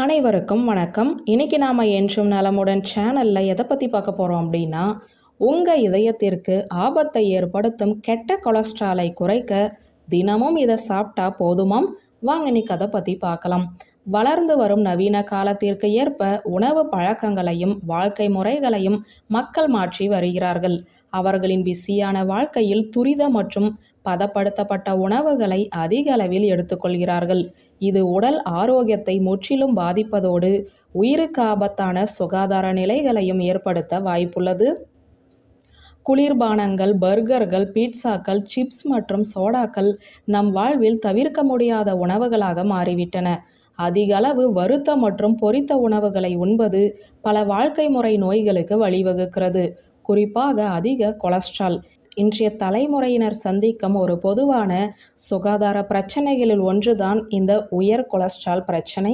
அனைவருக்கும் வணக்கம். இன்னைக்கு நாம என்றும் நலமுடன் சேனல்ல எதை பத்தி பார்க்க போறோம் அப்படின்னா, உங்க இதயத்திற்கு ஆபத்தை ஏற்படுத்தும் கெட்ட கொலஸ்ட்ராலை குறைக்க தினமும் இதை சாப்பிட்டா போதுமாம். வாங்க இன்னைக்கு அதை பத்தி பார்க்கலாம். வளர்ந்து வரும் நவீன காலத்திற்கு ஏற்ப உணவு பழக்கங்களையும் வாழ்க்கை முறைகளையும் மக்கள் மாற்றி வருகிறார்கள். அவர்களின் பிஸியான வாழ்க்கையில் துரித மற்றும் பதப்படுத்தப்பட்ட உணவுகளை அதிக அளவில் எடுத்துக்கொள்கிறார்கள். இது உடல் ஆரோக்கியத்தை முற்றிலும் பாதிப்பதோடு உயிருக்கு ஆபத்தான சுகாதார நிலைகளையும் ஏற்படுத்த வாய்ப்புள்ளது. குளிர்பானங்கள், பர்கர்கள், பீட்சாக்கள், சிப்ஸ் மற்றும் சோடாக்கள் நம் வாழ்வில் தவிர்க்க முடியாத உணவுகளாக மாறிவிட்டன. அதிக அளவு வறுத்த மற்றும் பொரித்த உணவுகளை உண்பது பல வாழ்க்கை முறை நோய்களுக்கு வழிவகுக்கிறது. குறிப்பாக அதிக கொலஸ்ட்ரால் இன்றைய தலைமுறையினர் சந்திக்கும் ஒரு பொதுவான சுகாதார பிரச்சனைகளில் ஒன்றுதான் இந்த உயர் கொலஸ்ட்ரால் பிரச்சனை.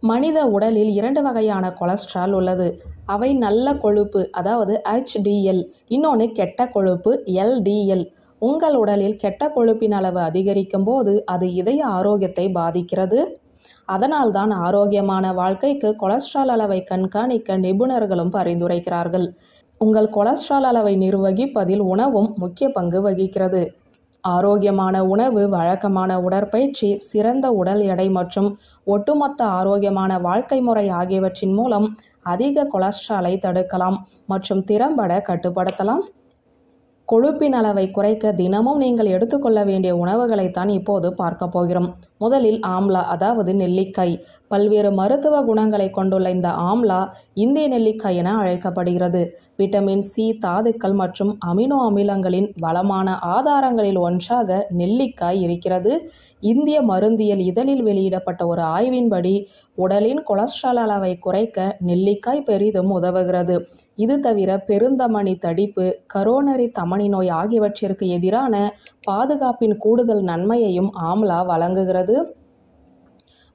மனித உடலில் 2 வகையான கொலஸ்ட்ரால் உள்ளது. அவை நல்ல கொழுப்பு, அதாவது HDL, இன்னொன்று கெட்ட கொழுப்பு, LDL. உங்கள் உடலில் கெட்ட கொழுப்பின் அளவு அதிகரிக்கும் போது அது இதய ஆரோக்கியத்தை பாதிக்கிறது. அதனால்தான் ஆரோக்கியமான வாழ்க்கைக்கு கொலஸ்ட்ரால் அளவை கண்காணிக்க நிபுணர்களும் பரிந்துரைக்கிறார்கள். உங்கள் கொலஸ்ட்ரால் அளவை நிர்வகிப்பதில் உணவும் முக்கிய பங்கு வகிக்கிறது. ஆரோக்கியமான உணவு, வழக்கமான உடற்பயிற்சி, சிறந்த உடல் எடை மற்றும் ஒட்டுமொத்த ஆரோக்கியமான வாழ்க்கை முறை ஆகியவற்றின் மூலம் அதிக கொலஸ்ட்ராலை தடுக்கலாம் மற்றும் திறம்பட கட்டுப்படுத்தலாம். கொழுப்பின் அளவை குறைக்க தினமும் நீங்கள் எடுத்துக்கொள்ள வேண்டிய உணவுகளைத்தான் இப்போது பார்க்க போகிறோம். முதலில் ஆம்லா, அதாவது நெல்லிக்காய். பல்வேறு மருத்துவ குணங்களை கொண்டுள்ள இந்த ஆம்லா இந்திய நெல்லிக்காய் என அழைக்கப்படுகிறது. விட்டமின் சி, தாதுக்கள் மற்றும் அமினோ அமிலங்களின் வளமான ஆதாரங்களில் ஒன்றாக நெல்லிக்காய் இருக்கிறது. இந்திய மருந்தியல் இதழில் வெளியிடப்பட்ட ஒரு ஆய்வின்படி உடலின் கொலஸ்ட்ரால் அளவை குறைக்க நெல்லிக்காய் பெரிதும் உதவுகிறது. இது தவிர பெருந்தமனி தடிப்பு, கரோனரி தமனி நோய் ஆகியவற்றிற்கு எதிரான பாதுகாப்பின் கூடுதல் நன்மையையும் ஆம்லா வழங்குகிறது.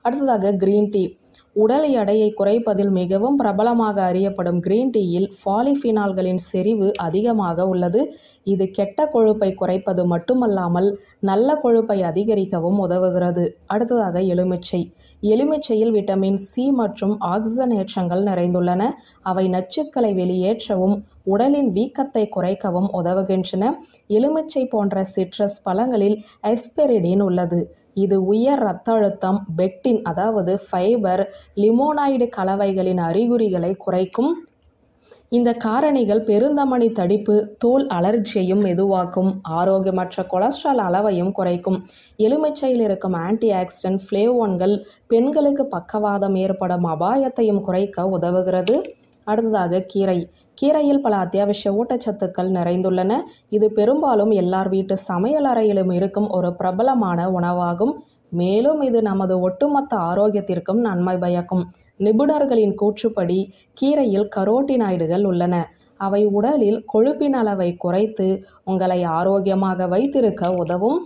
அடுத்ததாக கிரீன் டீ. உடல் எடையை குறைப்பதில் மிகவும் பிரபலமாக அறியப்படும் கிரீன் டீயில் பாலிஃபினால்களின் செறிவு அதிகமாக உள்ளது. இது கெட்ட கொழுப்பை குறைப்பது மட்டுமல்லாமல் நல்ல கொழுப்பை அதிகரிக்கவும் உதவுகிறது. அடுத்ததாக எலுமிச்சை. எலுமிச்சையில் விட்டமின் சி மற்றும் ஆக்சிஜனேற்றங்கள் நிறைந்துள்ளன. அவை நச்சுக்களை வெளியேற்றவும் உடலின் வீக்கத்தை குறைக்கவும் உதவுகின்றன. எலுமிச்சை போன்ற சிட்ரஸ் பழங்களில் எஸ்பெரிடின் உள்ளது. இது உயர் இரத்த அழுத்தம், பெக்டின் அதாவது ஃபைபர், லிமோனைடு கலவைகளின் அறிகுறிகளை குறைக்கும். இந்த காரணிகள் பெருந்தமனி தடிப்பு, தோல் அலர்ஜியையும் மெதுவாக்கும். ஆரோக்கியமற்ற கொலஸ்ட்ரால் அளவையும் குறைக்கும். எலுமிச்சையில் இருக்கும் ஆன்டி ஆக்சிடென்ட் ஃப்ளேவோன்கள் பெண்களுக்கு பக்கவாதம் ஏற்படும் அபாயத்தையும் குறைக்க உதவுகிறது. அடுத்ததாக கீரை. கீரையில் பல அத்தியாவசிய ஊட்டச்சத்துக்கள் நிறைந்துள்ளன. இது பெரும்பாலும் எல்லார் வீட்டு சமையல் அறையிலும் இருக்கும் ஒரு பிரபலமான உணவாகும். மேலும் இது நமது ஒட்டுமொத்த ஆரோக்கியத்திற்கும் நன்மை பயக்கும். நிபுணர்களின் கூற்றுப்படி கீரையில் கரோட்டினாய்டுகள் உள்ளன. அவை உடலில் கொழுப்பின் அளவை குறைத்து உங்களை ஆரோக்கியமாக வைத்திருக்க உதவும்.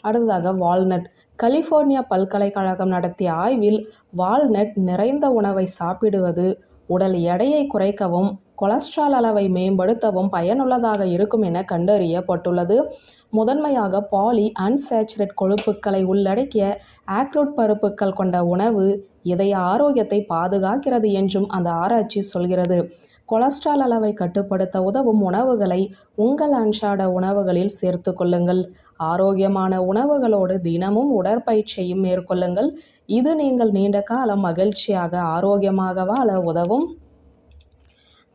அடுத்ததாக வால்நட். கலிஃபோர்னியா பல்கலைக்கழகம் நடத்திய ஆய்வில் வால்நட் நிறைந்த உணவை சாப்பிடுவது உடல் எடையை குறைக்கவும் கொலஸ்ட்ரால் அளவை மேம்படுத்தவும் பயனுள்ளதாக இருக்கும் என கண்டறியப்பட்டுள்ளது. முதன்மையாக பாலி அன்சாச்சுரேட் கொழுப்புக்களை உள்ளடக்கிய ஆக்ரூட் பருப்புகள் கொண்ட உணவு இதய ஆரோக்கியத்தை பாதுகாக்கிறது என்றும் அந்த ஆராய்ச்சி சொல்கிறது. கொலஸ்ட்ரால் அளவை கட்டுப்படுத்த உதவும் உணவுகளை உங்கள் அன்றாட உணவுகளில் சேர்த்து கொள்ளுங்கள். ஆரோக்கியமான உணவுகளோடு தினமும் உடற்பயிற்சியையும் மேற்கொள்ளுங்கள். இது நீங்கள் நீண்ட காலம் மகிழ்ச்சியாக ஆரோக்கியமாக வாழ உதவும்.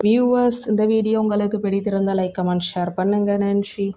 வியூவர்ஸ், இந்த வீடியோ உங்களுக்கு பிடித்திருந்தால் லைக், கமெண்ட், ஷேர் பண்ணுங்க. நன்றி.